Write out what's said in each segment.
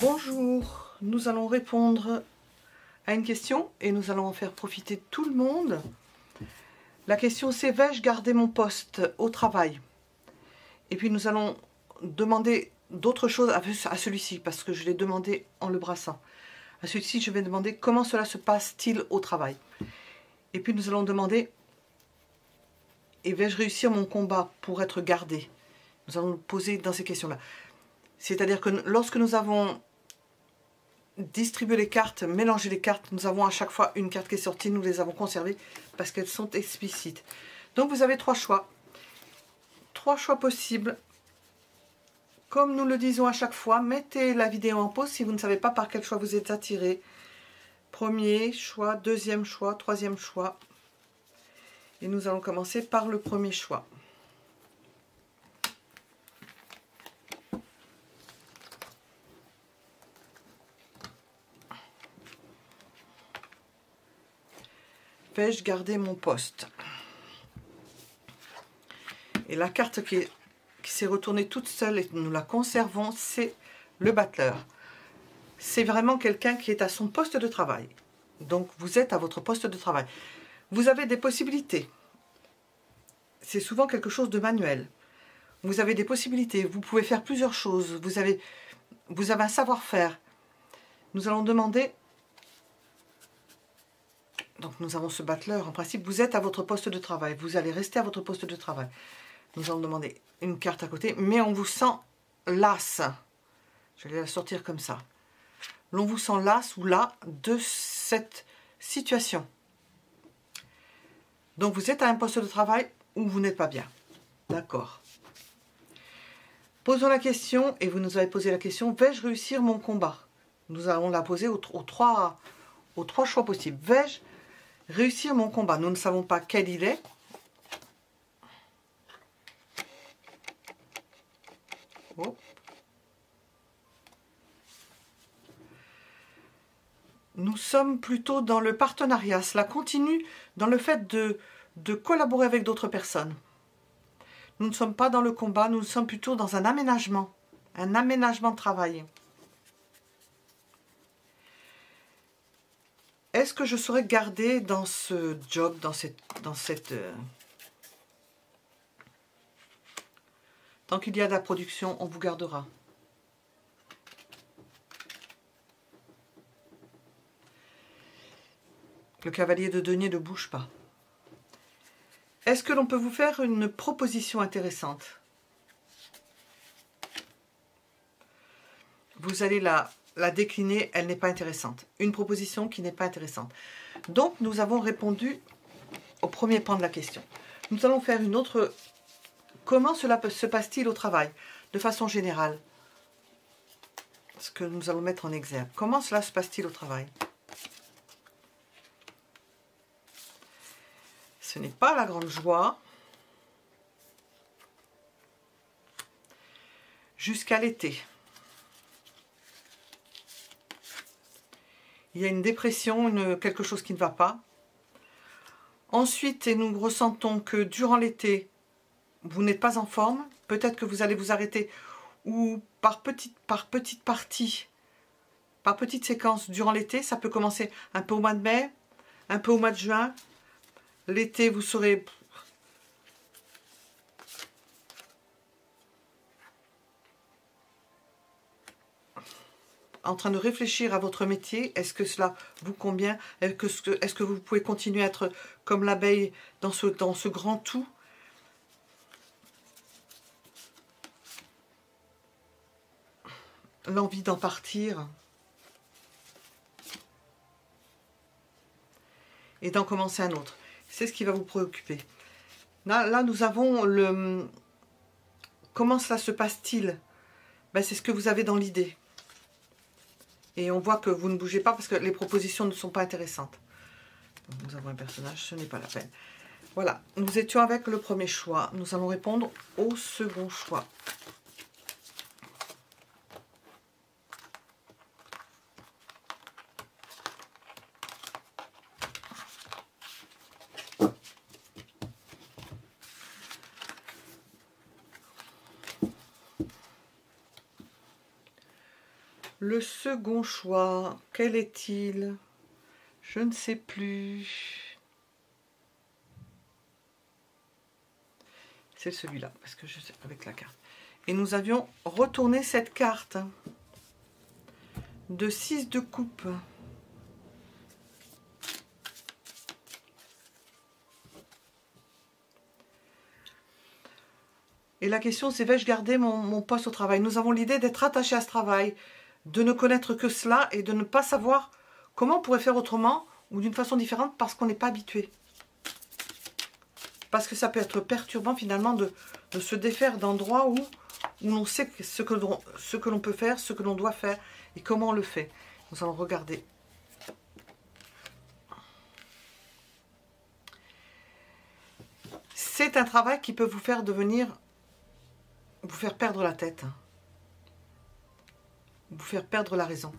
Bonjour, nous allons répondre à une question et nous allons en faire profiter tout le monde. La question c'est: vais-je garder mon poste au travail? Et puis nous allons demander d'autres choses à celui-ci parce que je l'ai demandé en le brassant. À celui-ci je vais demander comment cela se passe-t-il au travail. Et puis nous allons demander: et vais-je réussir mon combat pour être gardé? Nous allons nous poser dans ces questions-là. C'est-à-dire que lorsque nous avons distribué les cartes, mélangé les cartes, nous avons à chaque fois une carte qui est sortie, nous les avons conservées parce qu'elles sont explicites. Donc vous avez trois choix. Trois choix possibles. Comme nous le disons à chaque fois, mettez la vidéo en pause si vous ne savez pas par quel choix vous êtes attiré. Premier choix, deuxième choix, troisième choix. Et nous allons commencer par le premier choix. Vais-je garder mon poste? Et la carte qui s'est retournée toute seule et nous la conservons, c'est le battleur. C'est vraiment quelqu'un qui est à son poste de travail. Donc vous êtes à votre poste de travail. Vous avez des possibilités. C'est souvent quelque chose de manuel. Vous avez des possibilités. Vous pouvez faire plusieurs choses. Vous avez un savoir-faire. Nous allons demander... Donc nous avons ce battleur. En principe, vous êtes à votre poste de travail. Vous allez rester à votre poste de travail. Nous allons demander une carte à côté. Mais on vous sent las. Je vais la sortir comme ça. L'on vous sent las ou là de cette situation. Donc vous êtes à un poste de travail où vous n'êtes pas bien. D'accord. Posons la question, et vous nous avez posé la question: vais-je réussir mon combat? Nous allons la poser aux trois choix possibles. Vais-je réussir mon combat? Nous ne savons pas quel il est. Oh. Nous sommes plutôt dans le partenariat. Cela continue dans le fait de collaborer avec d'autres personnes. Nous ne sommes pas dans le combat, nous sommes plutôt dans un aménagement de travail. Est-ce que je serai gardée dans ce job, dans cette Tant qu'il y a de la production, on vous gardera. Le cavalier de denier ne bouge pas. Est-ce que l'on peut vous faire une proposition intéressante? Vous allez la décliner, elle n'est pas intéressante. Une proposition qui n'est pas intéressante. Donc, nous avons répondu au premier pan de la question. Nous allons faire une autre... Comment cela se passe-t-il au travail? De façon générale. Ce que nous allons mettre en exergue. Comment cela se passe-t-il au travail? Ce n'est pas la grande joie. Jusqu'à l'été. Il y a une dépression, quelque chose qui ne va pas. Ensuite, nous ressentons que durant l'été, vous n'êtes pas en forme. Peut-être que vous allez vous arrêter ou par petites parties, par petites séquences durant l'été. Ça peut commencer un peu au mois de mai, un peu au mois de juin. L'été, vous serez... en train de réfléchir à votre métier. Est-ce que cela vous convient? Est-ce que vous pouvez continuer à être comme l'abeille dans ce grand tout? L'envie d'en partir et d'en commencer un autre. C'est ce qui va vous préoccuper. Là nous avons le... Comment cela se passe-t-il? Ben, c'est ce que vous avez dans l'idée. Et on voit que vous ne bougez pas parce que les propositions ne sont pas intéressantes. Nous avons un personnage, ce n'est pas la peine. Voilà, nous étions avec le premier choix. Nous allons répondre au second choix. Le second choix, quel est-il? Je ne sais plus. C'est celui-là, parce que je sais avec la carte. Et nous avions retourné cette carte de 6 de coupe. Et la question, c'est vais-je garder mon poste au travail? Nous avons l'idée d'être attaché à ce travail, de ne connaître que cela et de ne pas savoir comment on pourrait faire autrement ou d'une façon différente parce qu'on n'est pas habitué. Parce que ça peut être perturbant finalement de se défaire d'endroits où on sait ce que l'on peut faire, ce que l'on doit faire et comment on le fait. Nous allons regarder. C'est un travail qui peut vous faire vous faire perdre la tête, vous faire perdre la raison.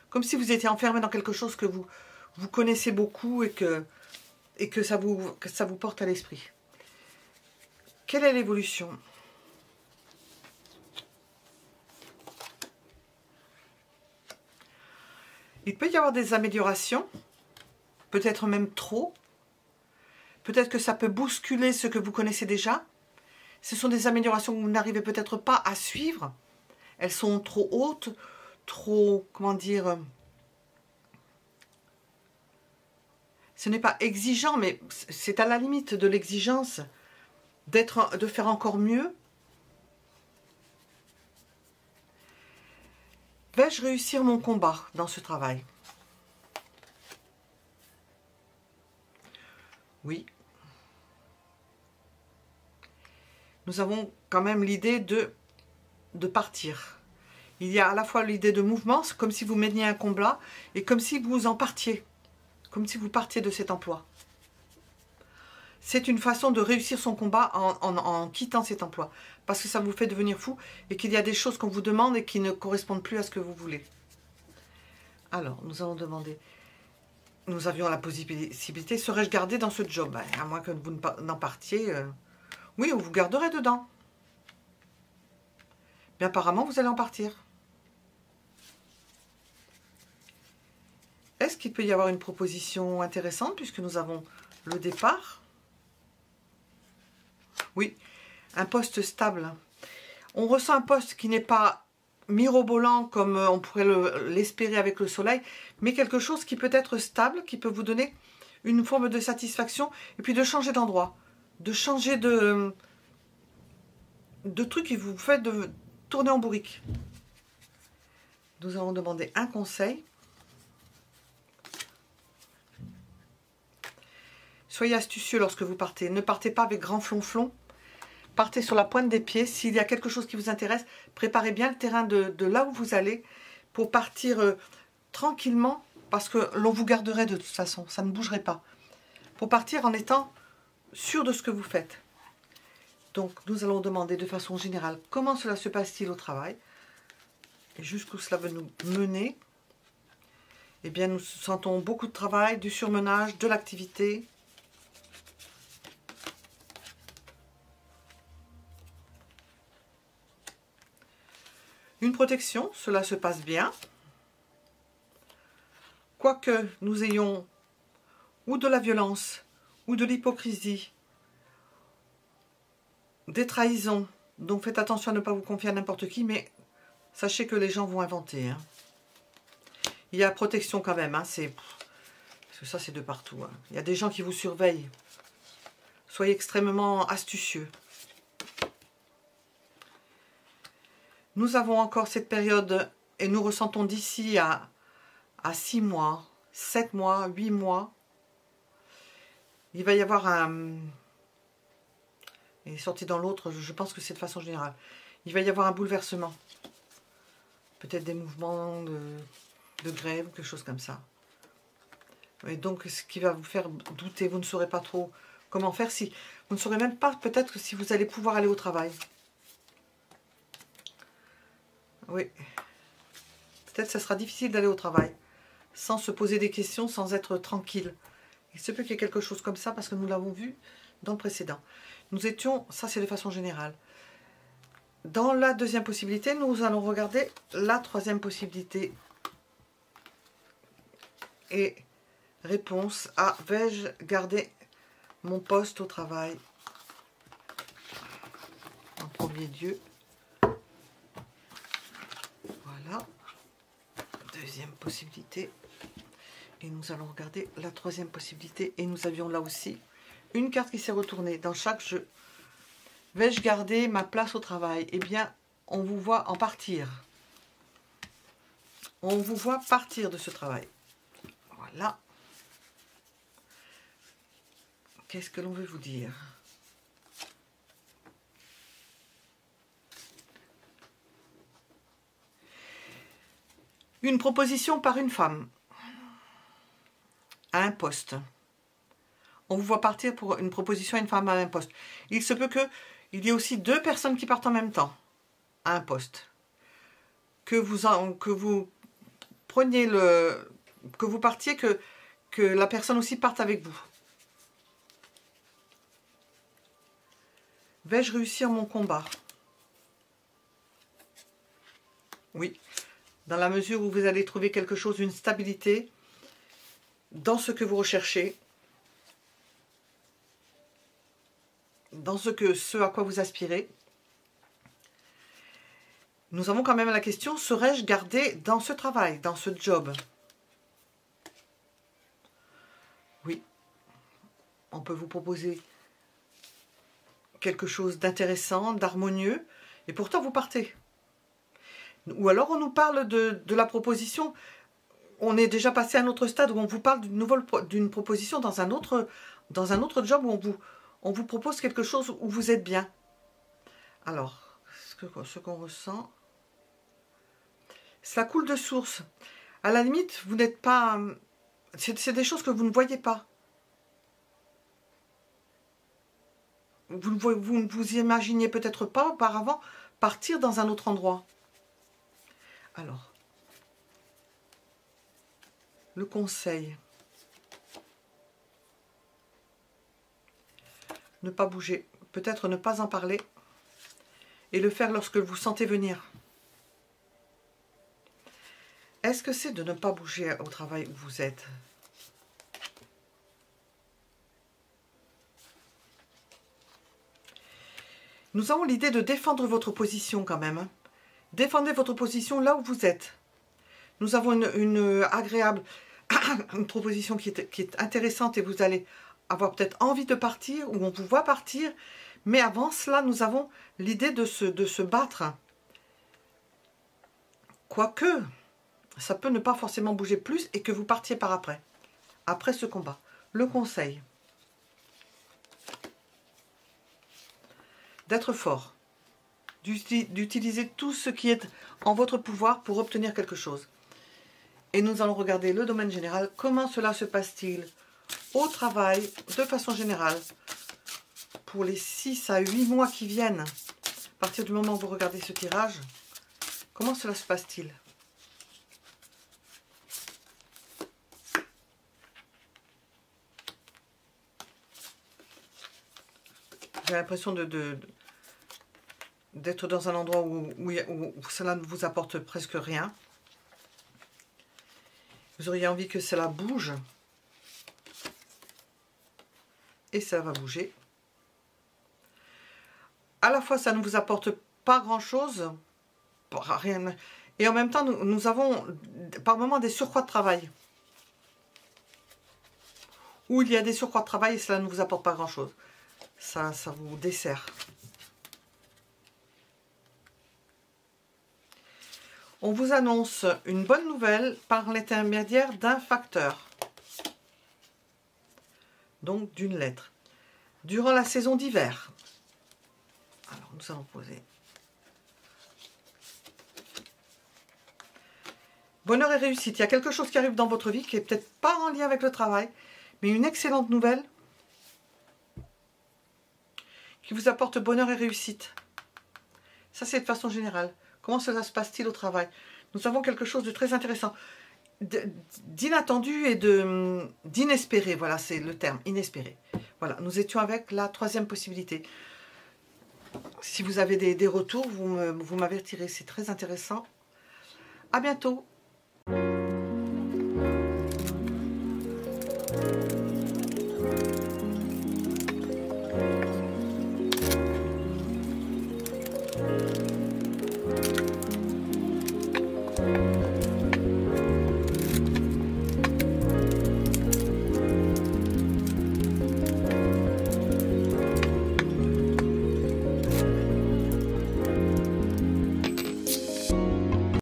Comme si vous étiez enfermé dans quelque chose que vous connaissez beaucoup et que ça vous porte à l'esprit. Quelle est l'évolution? Il peut y avoir des améliorations, peut-être même trop. Peut-être que ça peut bousculer ce que vous connaissez déjà. Ce sont des améliorations que vous n'arrivez peut-être pas à suivre. Elles sont trop hautes, trop, comment dire, ce n'est pas exigeant, mais c'est à la limite de l'exigence de faire encore mieux. Vais-je réussir mon combat dans ce travail? Oui. Nous avons quand même l'idée de partir. Il y a à la fois l'idée de mouvement, comme si vous meniez un combat, et comme si vous en partiez. Comme si vous partiez de cet emploi. C'est une façon de réussir son combat en quittant cet emploi. Parce que ça vous fait devenir fou et qu'il y a des choses qu'on vous demande et qui ne correspondent plus à ce que vous voulez. Alors, nous allons demander... Nous avions la possibilité, serais-je gardé dans ce job? À moins que vous n'en partiez... Oui, on vous garderait dedans. Mais apparemment, vous allez en partir. Est-ce qu'il peut y avoir une proposition intéressante puisque nous avons le départ? Oui, un poste stable. On ressent un poste qui n'est pas mirobolant comme on pourrait l'espérer avec le soleil, mais quelque chose qui peut être stable, qui peut vous donner une forme de satisfaction, et puis de changer d'endroit, de changer de truc qui vous fait de tourner en bourrique. Nous allons demander un conseil. Soyez astucieux lorsque vous partez. Ne partez pas avec grand flonflon. Partez sur la pointe des pieds. S'il y a quelque chose qui vous intéresse, préparez bien le terrain de là où vous allez pour partir tranquillement, parce que l'on vous garderait de toute façon. Ça ne bougerait pas. Pour partir en étant sûr de ce que vous faites. Donc, nous allons demander de façon générale comment cela se passe-t-il au travail et jusqu'où cela veut nous mener. Eh bien, nous sentons beaucoup de travail, du surmenage, de l'activité. Une protection, cela se passe bien. Quoique nous ayons ou de la violence, ou de l'hypocrisie, des trahisons. Donc faites attention à ne pas vous confier à n'importe qui, mais sachez que les gens vont inventer. Hein. Il y a protection quand même, hein, parce que ça c'est de partout. Hein. Il y a des gens qui vous surveillent. Soyez extrêmement astucieux. Nous avons encore cette période et nous ressentons d'ici à 6 mois, 7 mois, 8 mois. Il va y avoir un... Il est sorti dans l'autre, je pense que c'est de façon générale. Il va y avoir un bouleversement. Peut-être des mouvements de grève, quelque chose comme ça. Et donc, ce qui va vous faire douter, vous ne saurez pas trop comment faire. Si vous ne saurez même pas peut-être si vous allez pouvoir aller au travail. Oui. Peut-être que ça sera difficile d'aller au travail. Sans se poser des questions, sans être tranquille. Il se peut qu'il y ait quelque chose comme ça parce que nous l'avons vu dans le précédent. Nous étions, ça c'est de façon générale, Dans la deuxième possibilité, nous allons regarder la troisième possibilité. Et réponse à: vais-je garder mon poste au travail? En premier lieu. Voilà. Deuxième possibilité. Et nous allons regarder la troisième possibilité. Et nous avions là aussi une carte qui s'est retournée dans chaque jeu. Vais-je garder ma place au travail? Eh bien, on vous voit en partir. On vous voit partir de ce travail. Voilà. Qu'est-ce que l'on veut vous dire? Une proposition par une femme à un poste. On vous voit partir pour une proposition à une femme à un poste. Il se peut qu'il y ait aussi deux personnes qui partent en même temps à un poste. Que vous preniez que vous partiez, que la personne aussi parte avec vous. Vais-je réussir mon combat? Oui. Dans la mesure où vous allez trouver quelque chose, une stabilité dans ce que vous recherchez, dans ce à quoi vous aspirez. Nous avons quand même la question: serais-je gardé dans ce travail, dans ce job? Oui. On peut vous proposer quelque chose d'intéressant, d'harmonieux, et pourtant vous partez. Ou alors on nous parle de la proposition, on est déjà passé à un autre stade où on vous parle d'une proposition dans un autre job où on vous propose quelque chose où vous êtes bien. Alors, ce qu'on ressent, ça coule de source. À la limite, vous n'êtes pas... C'est des choses que vous ne voyez pas. Vous ne vous imaginiez peut-être pas auparavant partir dans un autre endroit. Alors, le conseil. Ne pas bouger. Peut-être ne pas en parler. Et le faire lorsque vous sentez venir. Est-ce que c'est de ne pas bouger au travail où vous êtes? Nous avons l'idée de défendre votre position quand même. Défendez votre position là où vous êtes. Nous avons une agréable une proposition qui est intéressante et vous allez avoir peut-être envie de partir ou on vous voit partir. Mais avant cela, nous avons l'idée de se battre. Quoique, ça peut ne pas forcément bouger plus et que vous partiez par après. Après ce combat. Le conseil. D'être fort. D'utiliser tout ce qui est en votre pouvoir pour obtenir quelque chose. Et nous allons regarder le domaine général. Comment cela se passe-t-il au travail, de façon générale, pour les 6 à 8 mois qui viennent, à partir du moment où vous regardez ce tirage, comment cela se passe-t-il? J'ai l'impression d'être dans un endroit où cela ne vous apporte presque rien. Vous auriez envie que cela bouge. Et ça va bouger. À la fois, ça ne vous apporte pas grand-chose. Rien. Et en même temps, nous avons par moments des surcroîts de travail. Où il y a des surcroîts de travail et cela ne vous apporte pas grand-chose. Ça vous dessert. On vous annonce une bonne nouvelle par l'intermédiaire d'un facteur. Donc d'une lettre. Durant la saison d'hiver. Alors nous allons poser. Bonheur et réussite. Il y a quelque chose qui arrive dans votre vie qui n'est peut-être pas en lien avec le travail, mais une excellente nouvelle qui vous apporte bonheur et réussite. Ça, c'est de façon générale. Comment cela se passe-t-il au travail? Nous avons quelque chose de très intéressant, d'inattendu et d'inespéré. Voilà, c'est le terme, inespéré. Voilà, nous étions avec la troisième possibilité. Si vous avez des retours, vous m'avertirez, c'est très intéressant. À bientôt.